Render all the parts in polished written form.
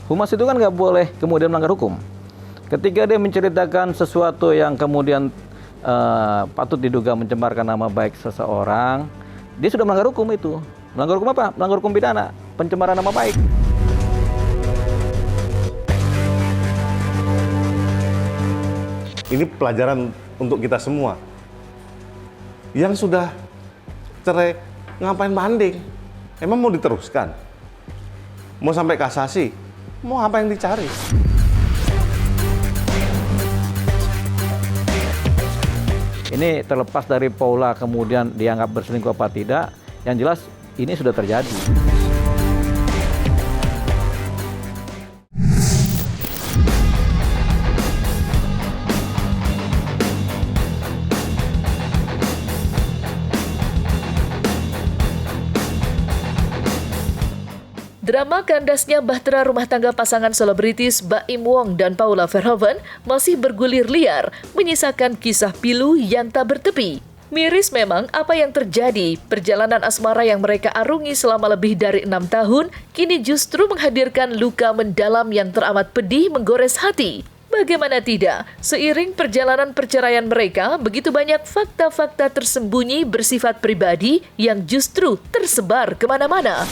Humas itu kan nggak boleh kemudian melanggar hukum. Ketika dia menceritakan sesuatu yang kemudian patut diduga mencemarkan nama baik seseorang, dia sudah melanggar hukum itu. Melanggar hukum apa? Melanggar hukum pidana, pencemaran nama baik. Ini pelajaran untuk kita semua. Yang sudah cerai, ngapain banding? Emang mau diteruskan? Mau sampai kasasi? Mau apa yang dicari? Ini terlepas dari Paula kemudian dianggap berselingkuh apa tidak, yang jelas ini sudah terjadi. Drama kandasnya bahtera rumah tangga pasangan selebritis Baim Wong dan Paula Verhoeven masih bergulir liar, menyisakan kisah pilu yang tak bertepi. Miris memang apa yang terjadi, perjalanan asmara yang mereka arungi selama lebih dari 6 tahun, kini justru menghadirkan luka mendalam yang teramat pedih menggores hati. Bagaimana tidak, seiring perjalanan perceraian mereka, begitu banyak fakta-fakta tersembunyi bersifat pribadi yang justru tersebar kemana-mana.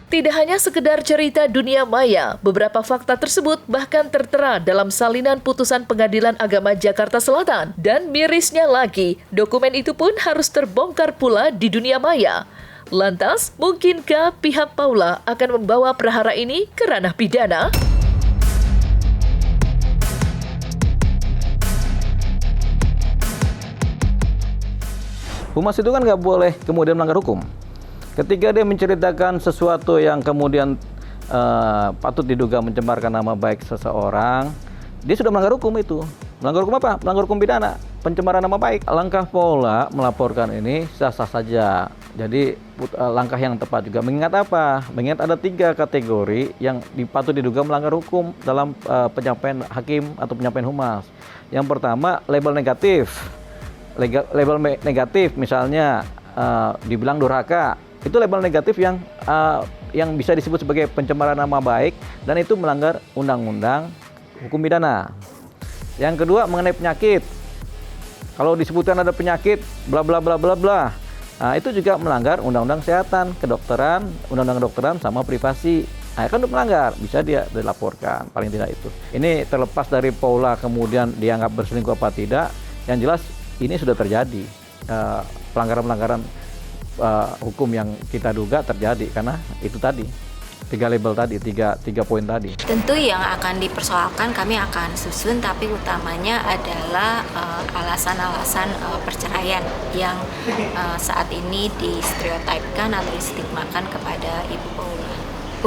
Tidak hanya sekedar cerita dunia maya, beberapa fakta tersebut bahkan tertera dalam salinan putusan Pengadilan Agama Jakarta Selatan. Dan mirisnya lagi, dokumen itu pun harus terbongkar pula di dunia maya. Lantas, mungkinkah pihak Paula akan membawa perkara ini ke ranah pidana? Humas itu kan nggak boleh kemudian melanggar hukum. Ketika dia menceritakan sesuatu yang kemudian patut diduga mencemarkan nama baik seseorang, dia sudah melanggar hukum itu. Melanggar hukum apa? Melanggar hukum pidana, pencemaran nama baik. Langkah Paula melaporkan ini sah-sah saja. Jadi langkah yang tepat juga. Mengingat apa? Mengingat ada 3 kategori yang patut diduga melanggar hukum dalam penyampaian hakim atau penyampaian humas. Yang pertama, label negatif. Label negatif misalnya dibilang durhaka. Itu label negatif yang bisa disebut sebagai pencemaran nama baik dan itu melanggar undang-undang hukum pidana. Yang kedua mengenai penyakit. Kalau disebutkan ada penyakit bla bla bla bla bla. Nah, itu juga melanggar undang-undang kesehatan, kedokteran, undang-undang kedokteran sama privasi. Nah, kan itu melanggar, bisa dia dilaporkan, paling tidak itu. Ini terlepas dari Paula kemudian dianggap berselingkuh apa tidak, yang jelas ini sudah terjadi. Pelanggaran-pelanggaran hukum yang kita duga terjadi karena itu tadi 3 label tadi, 3 poin tadi. Tentu yang akan dipersoalkan kami akan susun, tapi utamanya adalah alasan-alasan perceraian yang saat ini distereotipkan atau distigmakan kepada Ibu Paula.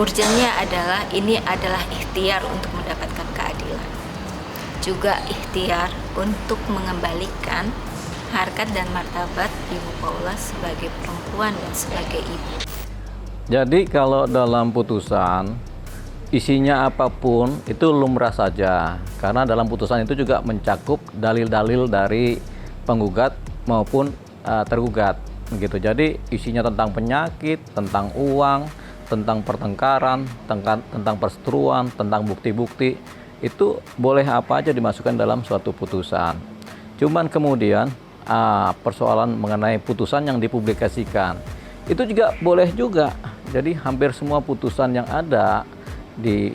Urgennya adalah ini adalah ikhtiar untuk mendapatkan keadilan, juga ikhtiar untuk mengembalikan harkat dan martabat Ibu Paula sebagai perempuan dan sebagai ibu. Jadi kalau dalam putusan isinya apapun itu lumrah saja, karena dalam putusan itu juga mencakup dalil-dalil dari penggugat maupun tergugat gitu. Jadi isinya tentang penyakit, tentang uang, tentang pertengkaran, tentang perseteruan, tentang bukti-bukti, itu boleh apa aja dimasukkan dalam suatu putusan. Cuman kemudian persoalan mengenai putusan yang dipublikasikan itu juga boleh juga. Jadi hampir semua putusan yang ada di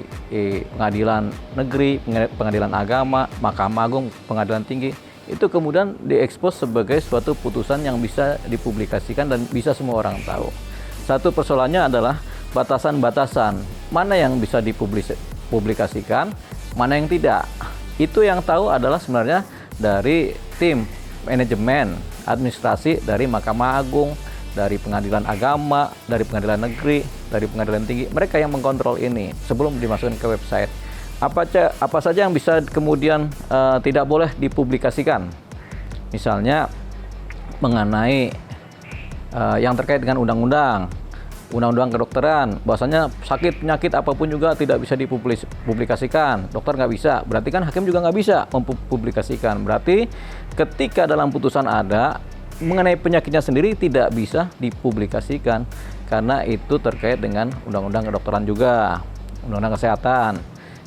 pengadilan negeri, pengadilan agama, Mahkamah Agung, pengadilan tinggi, itu kemudian diekspos sebagai suatu putusan yang bisa dipublikasikan dan bisa semua orang tahu. Satu persoalannya adalah batasan-batasan, mana yang bisa dipublikasikan, mana yang tidak. Itu yang tahu adalah sebenarnya dari tim manajemen administrasi dari Mahkamah Agung, dari pengadilan agama, dari pengadilan negeri, dari pengadilan tinggi. Mereka yang mengkontrol ini sebelum dimasukkan ke website. Apa saja yang bisa kemudian tidak boleh dipublikasikan? Misalnya mengenai yang terkait dengan undang-undang kedokteran, bahwasanya sakit penyakit apapun juga tidak bisa dipublikasikan. Dokter nggak bisa, berarti kan hakim juga nggak bisa mempublikasikan. Berarti ketika dalam putusan ada mengenai penyakitnya sendiri tidak bisa dipublikasikan karena itu terkait dengan undang-undang kedokteran juga, undang-undang kesehatan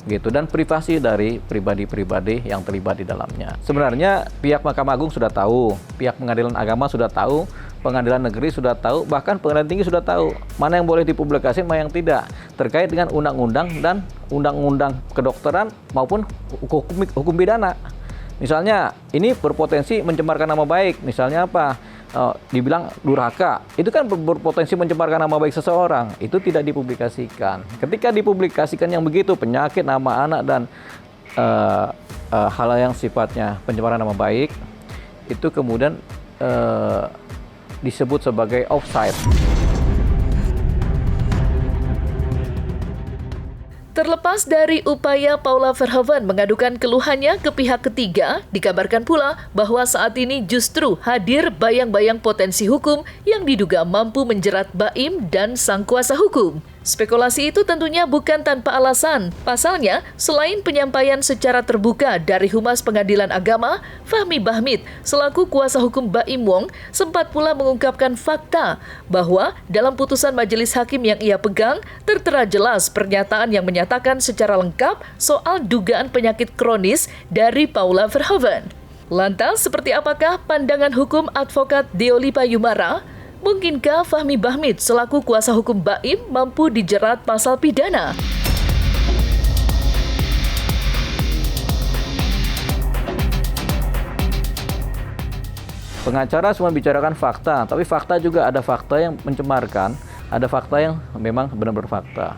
gitu, dan privasi dari pribadi-pribadi yang terlibat di dalamnya. Sebenarnya pihak Mahkamah Agung sudah tahu, pihak Pengadilan Agama sudah tahu, Pengadilan Negeri sudah tahu, bahkan Pengadilan Tinggi sudah tahu mana yang boleh dipublikasikan, mana yang tidak, terkait dengan undang-undang dan undang-undang kedokteran maupun hukum pidana. Misalnya ini berpotensi mencemarkan nama baik, misalnya apa? Dibilang durhaka, itu kan berpotensi mencemarkan nama baik seseorang, itu tidak dipublikasikan. Ketika dipublikasikan yang begitu, penyakit, nama anak, dan hal yang sifatnya pencemaran nama baik, itu kemudian disebut sebagai offside. Terlepas dari upaya Paula Verhoeven mengadukan keluhannya ke pihak ketiga, dikabarkan pula bahwa saat ini justru hadir bayang-bayang potensi hukum yang diduga mampu menjerat Baim dan sang kuasa hukum. Spekulasi itu tentunya bukan tanpa alasan. Pasalnya, selain penyampaian secara terbuka dari Humas Pengadilan Agama, Fahmi Bahmid, selaku kuasa hukum Baim Wong, sempat pula mengungkapkan fakta bahwa dalam putusan majelis hakim yang ia pegang, tertera jelas pernyataan yang menyatakan secara lengkap soal dugaan penyakit kronis dari Paula Verhoeven. Lantas, seperti apakah pandangan hukum advokat Deoli Payumara? Mungkinkah Fahmi Bahmid selaku kuasa hukum Baim mampu dijerat pasal pidana? Pengacara cuma bicarakan fakta, tapi fakta juga ada fakta yang mencemarkan, ada fakta yang memang benar-benar fakta.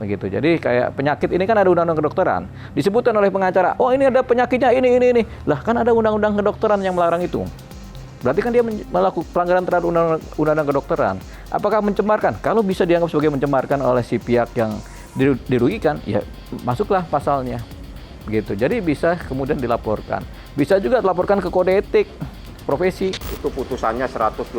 Begitu. Jadi kayak penyakit ini kan ada undang-undang kedokteran. Disebutkan oleh pengacara, oh ini ada penyakitnya ini. Lah kan ada undang-undang kedokteran yang melarang itu. Berarti kan dia melakukan pelanggaran terhadap undang-undang kedokteran. Apakah mencemarkan? Kalau bisa dianggap sebagai mencemarkan oleh si pihak yang dirugikan, ya masuklah pasalnya. Begitu. Jadi bisa kemudian dilaporkan. Bisa juga dilaporkan ke kode etik profesi. Itu putusannya 121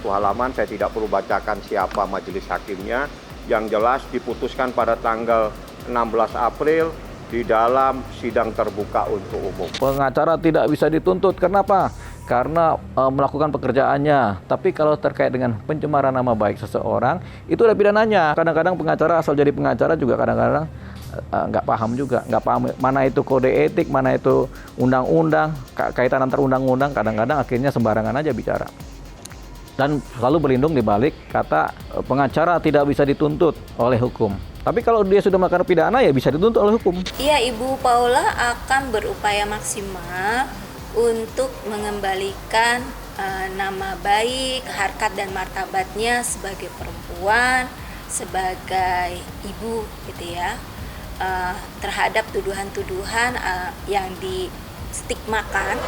halaman, saya tidak perlu bacakan siapa majelis hakimnya. Yang jelas diputuskan pada tanggal 16 April di dalam sidang terbuka untuk umum. Pengacara tidak bisa dituntut. Kenapa? Karena melakukan pekerjaannya. Tapi kalau terkait dengan pencemaran nama baik seseorang, itu ada pidananya. Kadang-kadang pengacara asal jadi pengacara juga kadang-kadang nggak paham juga. Nggak paham mana itu kode etik, mana itu undang-undang, kaitan antar undang-undang. Kadang-kadang akhirnya sembarangan aja bicara. Dan selalu berlindung di balik kata pengacara tidak bisa dituntut oleh hukum. Tapi kalau dia sudah melakukan pidana ya bisa dituntut oleh hukum. Iya, Ibu Paula akan berupaya maksimal untuk mengembalikan nama baik, harkat dan martabatnya sebagai perempuan, sebagai ibu gitu ya, terhadap tuduhan-tuduhan yang distigmakan.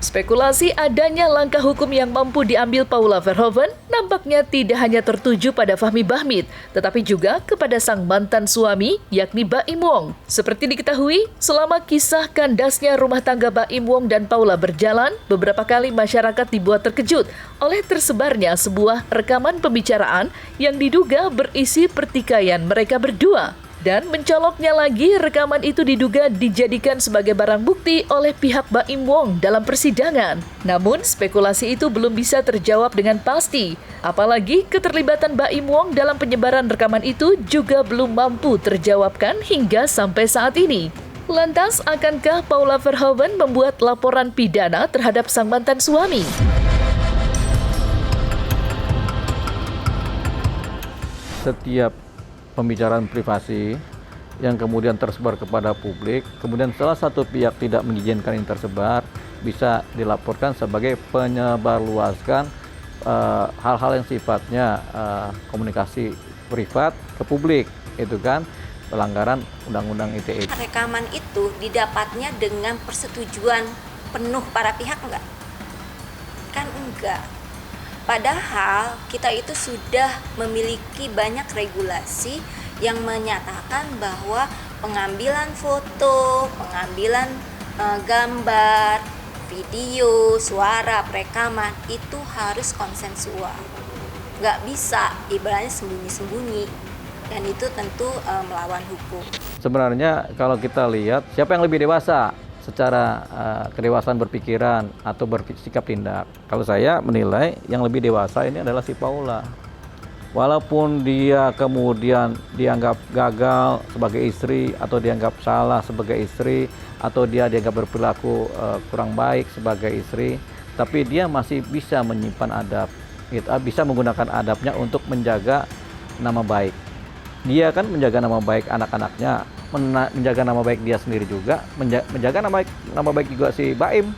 Spekulasi adanya langkah hukum yang mampu diambil Paula Verhoeven nampaknya tidak hanya tertuju pada Fahmi Bahmid, tetapi juga kepada sang mantan suami, yakni Baim Wong. Seperti diketahui, selama kisah kandasnya rumah tangga Baim Wong dan Paula berjalan, beberapa kali masyarakat dibuat terkejut oleh tersebarnya sebuah rekaman pembicaraan yang diduga berisi pertikaian mereka berdua. Dan mencoloknya lagi, rekaman itu diduga dijadikan sebagai barang bukti oleh pihak Baim Wong dalam persidangan. Namun, spekulasi itu belum bisa terjawab dengan pasti. Apalagi keterlibatan Baim Wong dalam penyebaran rekaman itu juga belum mampu terjawabkan hingga sampai saat ini. Lantas, akankah Paula Verhoeven membuat laporan pidana terhadap sang mantan suami? Setiap pembicaraan privasi yang kemudian tersebar kepada publik, kemudian salah satu pihak tidak mengizinkan ini tersebar, bisa dilaporkan sebagai penyebarluaskan hal-hal yang sifatnya komunikasi privat ke publik, itu kan pelanggaran Undang-Undang ITE. Rekaman itu didapatnya dengan persetujuan penuh para pihak enggak? Kan enggak. Padahal kita itu sudah memiliki banyak regulasi yang menyatakan bahwa pengambilan foto, pengambilan gambar, video, suara, perekaman itu harus konsensual. Nggak bisa, ibaratnya sembunyi-sembunyi. Dan itu tentu melawan hukum. Sebenarnya kalau kita lihat siapa yang lebih dewasa secara kedewasaan berpikiran atau bersikap tindak. Kalau saya menilai yang lebih dewasa ini adalah si Paula. Walaupun dia kemudian dianggap gagal sebagai istri atau dianggap salah sebagai istri atau dia dianggap berperilaku kurang baik sebagai istri, tapi dia masih bisa menyimpan adab, bisa menggunakan adabnya untuk menjaga nama baik. Dia kan menjaga nama baik anak-anaknya, menjaga nama baik dia sendiri juga, menjaga nama baik juga si Baim.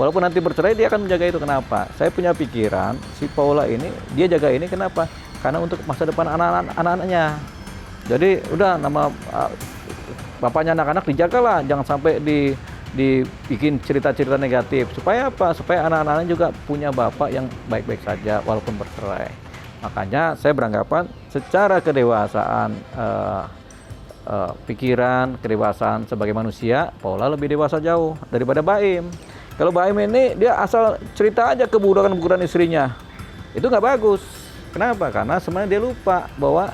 Walaupun nanti bercerai dia akan menjaga itu. Kenapa? Saya punya pikiran si Paula ini dia jaga ini kenapa? Karena untuk masa depan anak-anaknya. Jadi udah nama bapaknya anak-anak dijagalah, jangan sampai dibikin cerita-cerita negatif. Supaya apa? Supaya anak-anaknya juga punya bapak yang baik-baik saja walaupun bercerai. Makanya saya beranggapan secara kedewasaan pikiran, kedewasaan sebagai manusia, Paula lebih dewasa jauh daripada Baim. Kalau Baim ini dia asal cerita aja keburukan-keburukan istrinya, itu nggak bagus. Kenapa? Karena sebenarnya dia lupa bahwa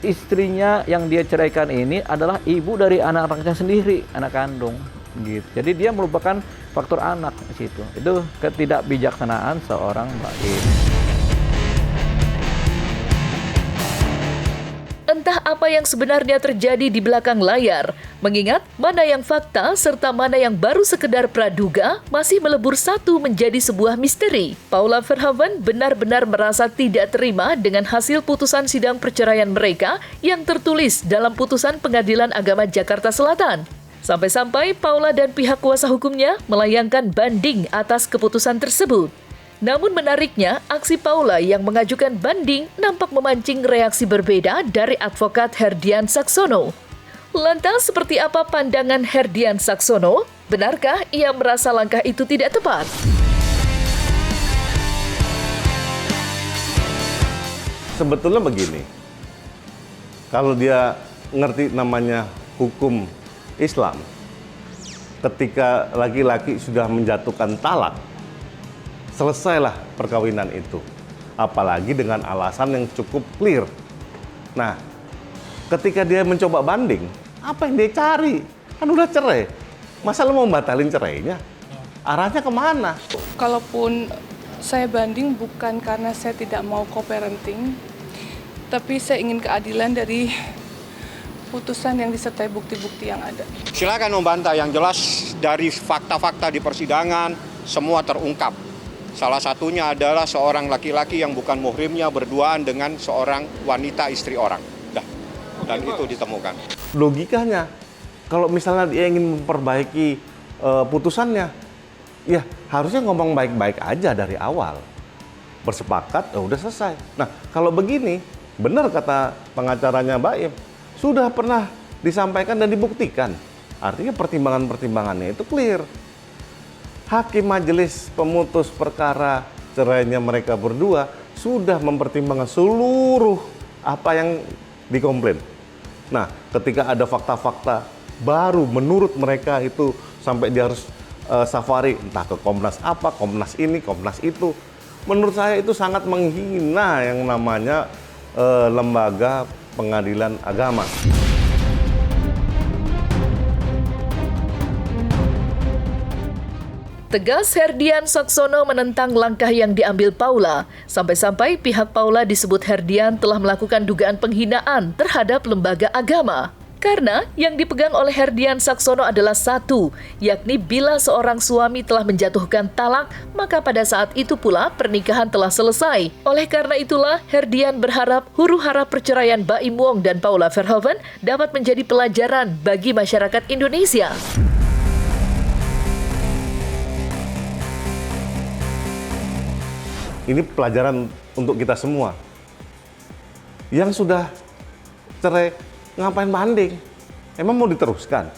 istrinya yang dia ceraikan ini adalah ibu dari anak-anaknya sendiri, anak kandung. Gitu. Jadi dia melupakan faktor anak di situ. Itu ketidakbijaksanaan seorang Baim. Entah apa yang sebenarnya terjadi di belakang layar, mengingat mana yang fakta serta mana yang baru sekedar praduga masih melebur satu menjadi sebuah misteri. Paula Verhoeven benar-benar merasa tidak terima dengan hasil putusan sidang perceraian mereka yang tertulis dalam putusan Pengadilan Agama Jakarta Selatan. Sampai-sampai Paula dan pihak kuasa hukumnya melayangkan banding atas keputusan tersebut. Namun menariknya, aksi Paula yang mengajukan banding nampak memancing reaksi berbeda dari advokat Herdian Saksono. Lantas seperti apa pandangan Herdian Saksono? Benarkah ia merasa langkah itu tidak tepat? Sebetulnya begini, kalau dia ngerti namanya hukum Islam, ketika laki-laki sudah menjatuhkan talak, selesailah perkawinan itu. Apalagi dengan alasan yang cukup clear. Nah, ketika dia mencoba banding, apa yang dia cari? Kan udah cerai. Masa lo mau batalin cerainya? Arahnya kemana? Kalaupun saya banding bukan karena saya tidak mau co-parenting, tapi saya ingin keadilan dari putusan yang disertai bukti-bukti yang ada. Silakan membantah, yang jelas dari fakta-fakta di persidangan semua terungkap. Salah satunya adalah seorang laki-laki yang bukan muhrimnya berduaan dengan seorang wanita istri orang. Dan itu ditemukan. Logikanya, kalau misalnya dia ingin memperbaiki putusannya, ya harusnya ngomong baik-baik aja dari awal. Bersepakat, udah selesai. Nah, kalau begini, benar kata pengacaranya Baim, sudah pernah disampaikan dan dibuktikan. Artinya pertimbangan-pertimbangannya itu clear. Hakim majelis pemutus perkara cerainya mereka berdua sudah mempertimbangkan seluruh apa yang dikomplain. Nah, ketika ada fakta-fakta baru menurut mereka itu sampai dia harus safari entah ke Komnas apa, Komnas ini, Komnas itu. Menurut saya itu sangat menghina yang namanya lembaga pengadilan agama. Tegas Herdian Saksono menentang langkah yang diambil Paula. Sampai-sampai pihak Paula disebut Herdian telah melakukan dugaan penghinaan terhadap lembaga agama. Karena yang dipegang oleh Herdian Saksono adalah satu, yakni bila seorang suami telah menjatuhkan talak, maka pada saat itu pula pernikahan telah selesai. Oleh karena itulah, Herdian berharap huru-hara perceraian Baim Wong dan Paula Verhoeven dapat menjadi pelajaran bagi masyarakat Indonesia. Ini pelajaran untuk kita semua. Yang sudah cerai, ngapain banding? Emang mau diteruskan?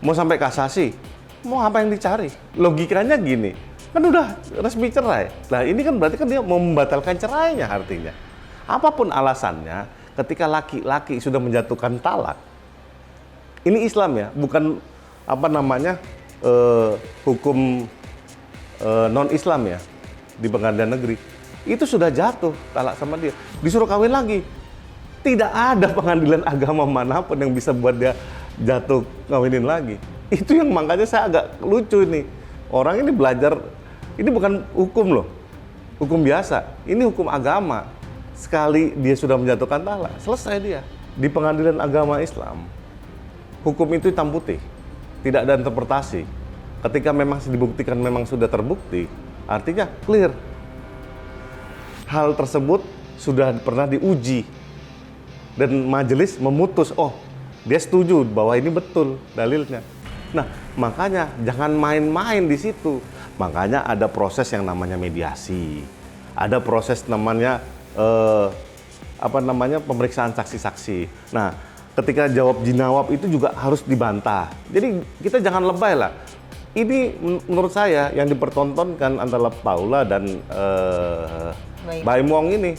Mau sampai kasasi? Mau apa yang dicari? Logikanya gini, kan udah resmi cerai. Nah ini kan berarti kan dia mau membatalkan cerainya artinya. Apapun alasannya, ketika laki-laki sudah menjatuhkan talak, ini Islam ya, bukan apa namanya hukum non-Islam ya. Di pengadilan negeri itu sudah jatuh talak sama dia, disuruh kawin lagi. Tidak ada pengadilan agama manapun yang bisa buat dia jatuh ngawinin lagi. Itu yang makanya saya agak lucu ini. Orang ini belajar, ini bukan hukum loh, hukum biasa. Ini hukum agama. Sekali dia sudah menjatuhkan talak, selesai dia. Di pengadilan agama Islam, hukum itu hitam putih, tidak ada interpretasi. Ketika memang dibuktikan memang sudah terbukti, artinya clear. Hal tersebut sudah pernah diuji dan majelis memutus, oh dia setuju bahwa ini betul dalilnya. Nah, makanya jangan main-main di situ. Makanya ada proses yang namanya mediasi, ada proses namanya pemeriksaan saksi-saksi. Nah, ketika jawab jinawab itu juga harus dibantah. Jadi kita jangan lebay lah. Ini menurut saya yang dipertontonkan antara Paula dan Baim Wong ini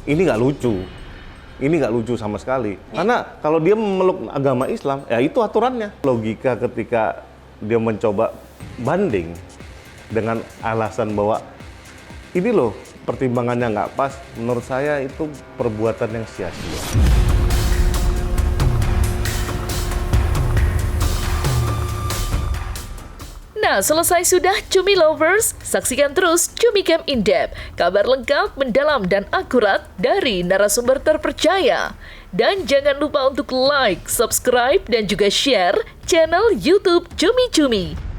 nggak lucu. Ini nggak lucu sama sekali. Karena kalau dia memeluk agama Islam, ya itu aturannya. Logika ketika dia mencoba banding dengan alasan bahwa ini loh pertimbangannya nggak pas, menurut saya itu perbuatan yang sia-sia. Nah, selesai sudah Cumi Lovers? Saksikan terus Cumi Camp In Depth, kabar lengkap, mendalam, dan akurat dari narasumber terpercaya. Dan jangan lupa untuk like, subscribe, dan juga share channel YouTube Cumi Cumi.